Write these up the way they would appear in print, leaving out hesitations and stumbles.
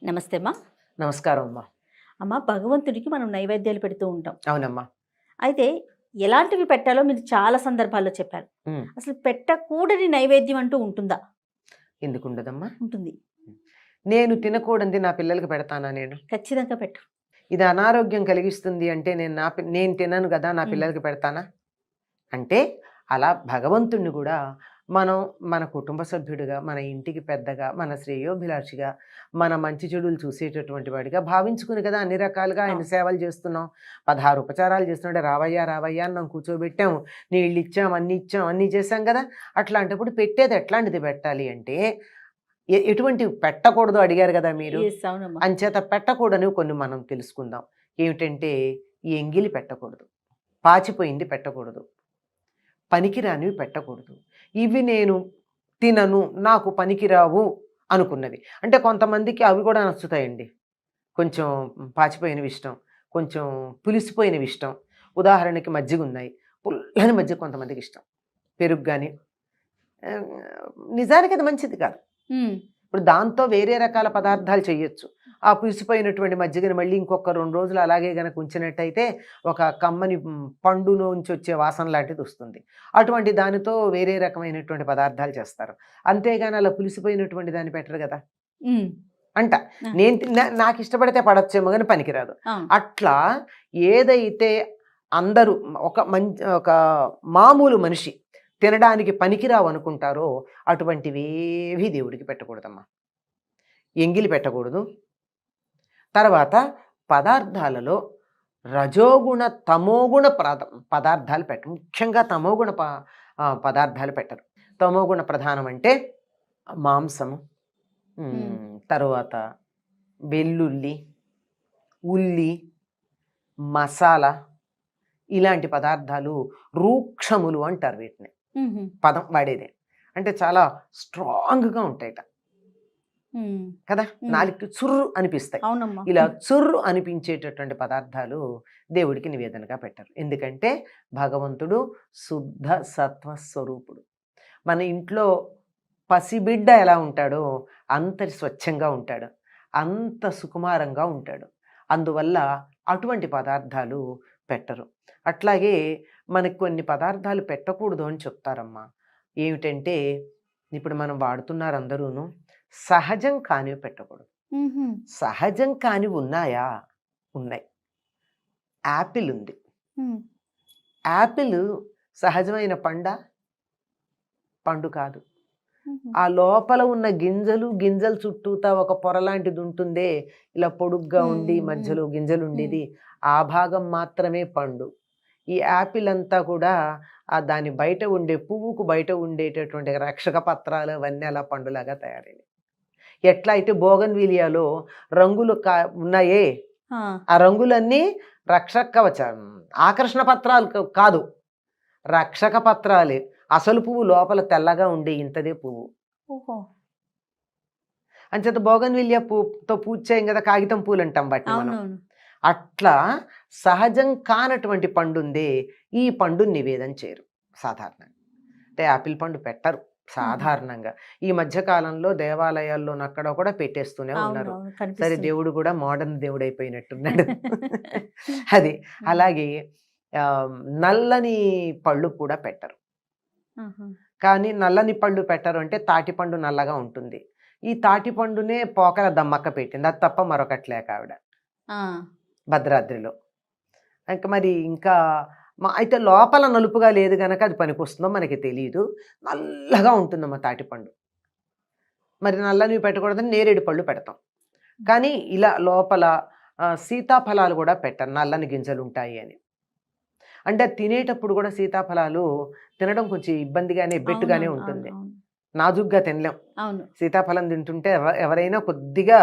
నమస్తే అమ్మా. నమస్కారం అమ్మా. అమ్మ, భగవంతుడికి మనం నైవేద్యాలు పెడుతూ ఉంటాం. అవునమ్మా. అయితే ఎలాంటివి పెట్టాలో మీరు చాలా సందర్భాల్లో చెప్పారు. ఉమ్, అసలు పెట్టకూడని నైవేద్యం అంటూ ఉంటుందా? ఎందుకు ఉండదమ్మా? ఉంటుంది. నేను తినకూడదు నా పిల్లలకి పెడతానా? నేను ఖచ్చితంగా పెట్టు. ఇది అనారోగ్యం కలిగిస్తుంది అంటే నేను తినను కదా, నా ఉమ్, పిల్లలకి పెడతానా అంటే? అలా భగవంతుణ్ణి కూడా మనం మన కుటుంబ సభ్యుడిగా, మన ఇంటికి పెద్దగా, మన శ్రేయోభిలాషిగా, మన మంచి చెడులు చూసేటటువంటి వాడిగా భావించుకుని కదా అన్ని రకాలుగా ఆయన అవును. సేవలు చేస్తున్నాం. 16 ఉపచారాలు చేస్తున్నాడు. రావయ్యా రావయ్యా అని మనం కూర్చోబెట్టాం, నీళ్ళు ఇచ్చాం, అన్నీ చేశాం కదా. అట్లాంటప్పుడు పెట్టేది ఎట్లాంటిది పెట్టాలి అంటే, ఎటువంటి పెట్టకూడదు అడిగారు కదా మీరు. Yes, అవునమ్మా. అంచేత పెట్టకూడనివి కొన్ని మనం తెలుసుకుందాం. ఏమిటంటే, ఈ ఎంగిలి పెట్టకూడదు, పాచిపోయింది పెట్టకూడదు, పనికిరానివి పెట్టకూడదు. ఇవి నేను తినను, నాకు పనికిరావు అనుకున్నవి. అంటే కొంతమందికి అవి కూడా నచ్చుతాయండి. కొంచెం పాచిపోయినవి ఇష్టం, కొంచెం పులిసిపోయినవి ఇష్టం. ఉదాహరణకి మజ్జిగ ఉన్నాయి, పుల్లని మజ్జిగ కొంతమందికి ఇష్టం, పెరుగు కానీ. నిజానికి అది మంచిది కాదు. ఉమ్, ఇప్పుడు దాంతో వేరే రకాల పదార్థాలు చేయొచ్చు. ఆ పులిసిపోయినటువంటి మజ్జిగని మళ్ళీ ఇంకొక 2 రోజులు అలాగే గనక ఉంచినట్టయితే ఒక కమ్మని పండులోంచి వచ్చే వాసన లాంటిది వస్తుంది. అటువంటి దానితో వేరే రకమైనటువంటి పదార్థాలు చేస్తారు. అంతేగాని అలా పులిసిపోయినటువంటి దాన్ని పెట్టరు కదా ఉమ్, అంట. ఆ, నాకు ఇష్టపడితే పడచ్చేమో కానీ పనికిరాదు. ఆ, అట్లా ఏదైతే అందరూ ఒక మామూలు మనిషి తినడానికి పనికిరావు అనుకుంటారో అటువంటివేవి దేవుడికి పెట్టకూడదమ్మా. ఎంగిలి పెట్టకూడదు. తర్వాత పదార్థాలలో రజోగుణ తమోగుణ పదార్థాలు పెట్టరు. ముఖ్యంగా తమోగుణ పదార్థాలు పెట్టరు. తమోగుణ ప్రధానం అంటే మాంసము, తర్వాత వెల్లుల్లి, ఉల్లి, మసాలా, ఇలాంటి పదార్థాలు రూక్షములు అంటారు వీటిని. ఉహుం, పదం వాడేదే అంటే చాలా స్ట్రాంగ్గా ఉంటాయట ఉమ్, కదా, నాలుగు చుర్రు అనిపిస్తాయి. అవునమ్మా. ఇలా చుర్రు అనిపించేటటువంటి పదార్థాలు దేవుడికి నివేదనగా పెట్టరు. ఎందుకంటే భగవంతుడు శుద్ధ సత్వ స్వరూపుడు. మన ఇంట్లో పసిబిడ్డ ఎలా ఉంటాడో అంత స్వచ్ఛంగా ఉంటాడు, అంత సుకుమారంగా ఉంటాడు. అందువల్ల అటువంటి పదార్థాలు పెట్టరు. అట్లాగే మనకు కొన్ని పదార్థాలు పెట్టకూడదు అని చెప్తారమ్మా. ఏమిటంటే, ఇప్పుడు మనం వాడుతున్నారు అందరూను, సహజం కానివి పెట్టకూడదు. ఉహుం, సహజం కానివి ఉన్నాయా? ఉన్నాయి. యాపిల్ ఉంది. ఉమ్, యాపిల్ సహజమైన పండు కాదు. ఉహుం, ఆ లోపల ఉన్న గింజలు చుట్టూతా ఒక పొర లాంటిది ఉంటుందే, ఇలా పొడుగ్గా ఉండి మధ్యలో గింజలు ఉండేది, ఆ భాగం మాత్రమే పండు. ఈ యాపిల్ అంతా కూడా దాని బయట ఉండే పువ్వుకు బయట ఉండేటటువంటి రక్షక పత్రాలు అవన్నీ అలా పండులాగా తయారైనవి. ఎట్లా అయితే బోగన్విలియాలో రంగులు ఉన్నాయే, ఆ, ఆ రంగులన్నీ ఆకర్షణ పత్రాలు కాదు, రక్షక పత్రాలే. అసలు పువ్వు లోపల తెల్లగా ఉండే ఇంతదే పువ్వు. ఓహో, అంచేత బోగన్విలియా పువ్వుతో పూజ చేయం కదా, కాగితం పూలు అంటాం వాటిని మనం. అవునవును. అట్లా సహజం కానటువంటి పండుందే, ఈ పండు నివేదన చేయరు సాధారణంగా. అంటే యాపిల్ పండు పెట్టరు సాధారణంగా. ఈ మధ్యకాలంలో దేవాలయాల్లో అక్కడ కూడా పెట్టేస్తూనే ఉన్నారు. అవునవును, సరే, కనిపిస్తుంది. దేవుడు కూడా మోడర్న్ దేవుడు అయిపోయినట్టున్నాడు. అది అలాగే నల్లని పళ్ళు కూడా పెట్టరు. ఆహా, కానీ నల్లని పళ్ళు పెట్టరు అంటే తాటిపండు నల్లగా ఉంటుంది. ఈ తాటిపండునే పోకల దమ్మక్క పెట్టింది, అది తప్ప మరొకటి లేక ఆవిడ ఆ, భద్రాద్రిలో. ఇంకా అయితే లోపల నలుపుగా లేదు కనుక అది పనికొస్తుందో మనకి తెలియదు. నల్లగా ఉంటుందమ్మా తాటిపండు. మరి నల్లనివి పెట్టకూడదని నేరేడు పళ్ళు పెడతాం. కానీ ఇలా లోపల సీతాఫలాలు కూడా పెట్టరు, నల్లని గింజలు ఉంటాయి అని. అంటే తినేటప్పుడు కూడా సీతాఫలాలు తినడం కొంచెం ఇబ్బందిగానే ఎబ్బెట్టుగానే అవునవును, ఉంటుంది, అవునవును, నాజుగ్గా తినలేం. అవును, సీతాఫలం తింటుంటే ఎవరైనా కొద్దిగా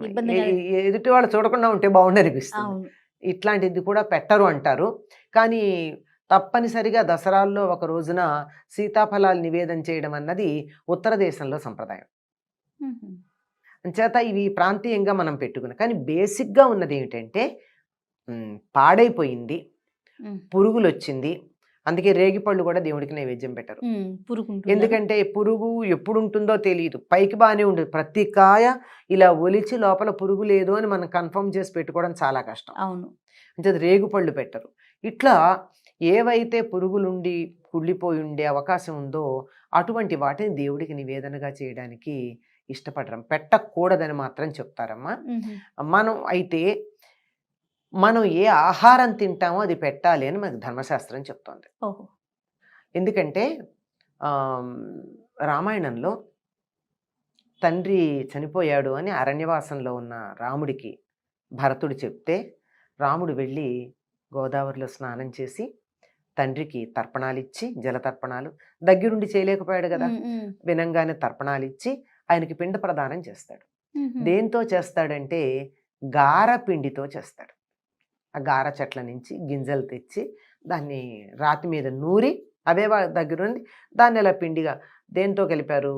ఇబ్బందిగా. ఎదుటి వాళ్ళు చూడకుండా ఉంటే బాగుండి అనిపిస్తుంది. అవును. ఇట్లాంటిది కూడా పెట్టరు అంటారు. కానీ తప్పనిసరిగా దసరాల్లో ఒక రోజున సీతాఫలాలు నివేదన చేయడం అన్నది ఉత్తర దేశంలో సంప్రదాయం. ఉహుం, అంచేత ఇవి ప్రాంతీయంగా మనం పెట్టుకున్నాం. కానీ బేసిక్గా ఉన్నది ఏమిటంటే, పాడైపోయింది, ఉమ్, పురుగులు వచ్చింది, అందుకే రేగిపళ్ళు కూడా దేవుడికి నైవేద్యం పెట్టరు. పురుగు ఉంటుంది. ఎందుకంటే పురుగు ఎప్పుడు ఉంటుందో తెలియదు. పైకి బాగానే ఉండదు. ప్రతి కాయ ఇలా ఒలిచి లోపల పురుగు లేదు అని మనం కన్ఫర్మ్ చేసి పెట్టుకోవడం చాలా కష్టం. అవును. అంటే రేగుపళ్ళు పెట్టరు. ఇట్లా ఏవైతే పురుగులుండి కుళ్ళిపోయి ఉండే అవకాశం ఉందో అటువంటి వాటిని దేవుడికి నివేదనగా చేయడానికి ఇష్టపడరు. పెట్టకూడదని మాత్రం చెప్తారమ్మా. మనం ఏ ఆహారం తింటామో అది పెట్టాలి అని మనకు ధర్మశాస్త్రం చెప్తోంది. ఓహో. ఎందుకంటే రామాయణంలో తండ్రి చనిపోయాడు అని అరణ్యవాసంలో ఉన్న రాముడికి భరతుడు చెప్తే రాముడు వెళ్ళి గోదావరిలో స్నానం చేసి తండ్రికి తర్పణాలు ఇచ్చి జలతర్పణాలు దగ్గరుండి చేయలేకపోయాడు కదా, వినంగానే తర్పణాలు ఇచ్చి ఆయనకి పిండ ప్రదానం చేస్తాడు. దేంతో చేస్తాడంటే గార పిండితో చేస్తాడు. ఆ గార చెట్ల నుంచి గింజలు తెచ్చి దాన్ని రాతి మీద నూరి అవే దగ్గరుండి దాన్ని ఇలా పిండిగా దేంతో కలిపారు,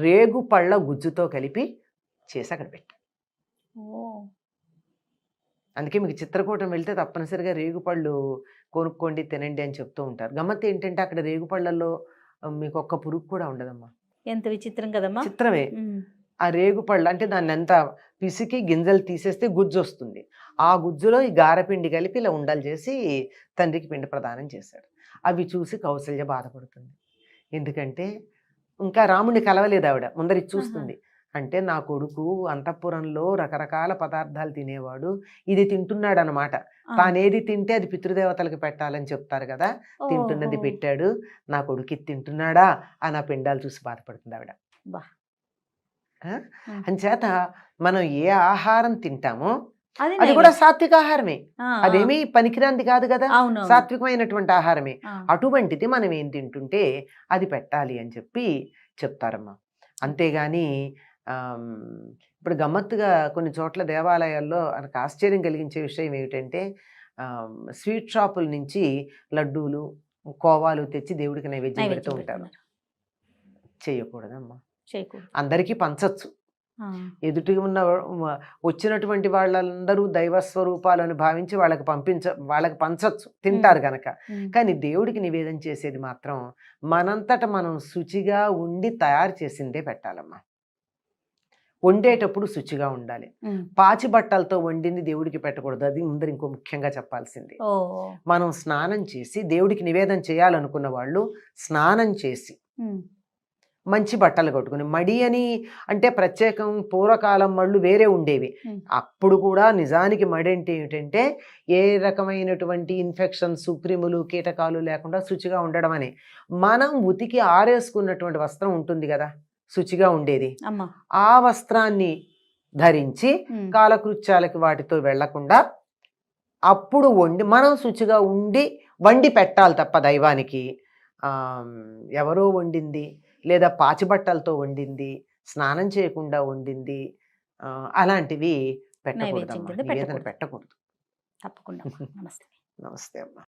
రేగు పళ్ళ గుజ్జుతో కలిపి చేసి అక్కడ పెట్టారు. అందుకే మీకు చిత్రకూటం వెళ్తే తప్పనిసరిగా రేగుపళ్ళు కొనుక్కోండి తినండి అని చెప్తూ ఉంటారు. గమ్మత్తు ఏంటంటే అక్కడ రేగుపళ్ళల్లో మీకు ఒక్క పురుగు కూడా ఉండదమ్మా. ఎంత విచిత్రం కదమ్మా. చిత్రమే. ఆ రేగుపళ్ళు అంటే దాన్ని ఎంత పిసికి గింజలు తీసేస్తే గుజ్జు వస్తుంది. ఆ గుజ్జులో ఈ గారపిండి కలిపి ఇలా ఉండలు చేసి తండ్రికి పిండి ప్రదానం చేశాడు. అవి చూసి కౌసల్య బాధపడుతుంది. ఎందుకంటే ఇంకా రాముడిని కలవలేదు ఆవిడ, ముందరి చూస్తుంది. అంటే నా కొడుకు అంతఃపురంలో రకరకాల పదార్థాలు తినేవాడు, ఇది తింటున్నాడు అనమాట. తానేది తింటే అది పితృదేవతలకు పెట్టాలని చెప్తారు కదా, తింటున్నది పెట్టాడు, నా కొడుకు ఇది తింటున్నాడా అని ఆ పిండాలు చూసి బాధపడుతుంది ఆవిడ. అంచేత మనం ఏ ఆహారం తింటామో అది కూడా సాత్విక ఆహారమే, అదేమీ పనికిరాంది కాదు కదా, సాత్వికమైనటువంటి ఆహారమే. అటువంటిది మనం ఏం తింటుంటే అది పెట్టాలి అని చెప్పి చెప్తారమ్మా. అంతేగాని ఇప్పుడు గమ్మత్తుగా కొన్ని చోట్ల దేవాలయాల్లో నాకు ఆశ్చర్యం కలిగించే విషయం ఏమిటంటే స్వీట్ షాపుల నుంచి లడ్డూలు కోవాలు తెచ్చి దేవుడికి నైవేద్యం పెడుతూ ఉంటారు. చేయకూడదమ్మా. అందరికీ పంచచ్చు. ఎదుటి ఉన్న వచ్చినటువంటి వాళ్ళందరూ దైవ స్వరూపాలను భావించి వాళ్ళకి పంచచ్చు, తింటారు గనక. కానీ దేవుడికి నివేదన చేసేది మాత్రం మనంతట మనం శుచిగా ఉండి తయారు చేసిందే పెట్టాలమ్మా. వండేటప్పుడు శుచిగా ఉండాలి. పాచి బట్టలతో వండింది దేవుడికి పెట్టకూడదు. అది ముందర ఇంకో ముఖ్యంగా చెప్పాల్సింది. మనం స్నానం చేసి దేవుడికి నివేదన చేయాలనుకున్న వాళ్ళు స్నానం చేసి మంచి బట్టలు కట్టుకుని, మడి అని అంటే ప్రత్యేకం పూర్వకాలం మళ్ళు వేరే ఉండేవి. అప్పుడు కూడా నిజానికి మడి అంటే ఏమిటంటే ఏ రకమైనటువంటి ఇన్ఫెక్షన్స్ క్రిములు కీటకాలు లేకుండా శుచిగా ఉండడం అని. మనం ఉతికి ఆరేసుకున్నటువంటి వస్త్రం ఉంటుంది కదా శుచిగా ఉండేది, ఆ వస్త్రాన్ని ధరించి కాలకృత్యాలకి వాటితో వెళ్లకుండా అప్పుడు మనం శుచిగా వండి పెట్టాలి తప్ప దైవానికి ఎవరో వండింది లేదా పాచిబట్టలతో వండింది, స్నానం చేయకుండా వండింది, అలాంటివి పెట్టకూడదు, నివేదన పెట్టకూడదు. తప్పకుండా. నమస్తే. నమస్తే అమ్మా.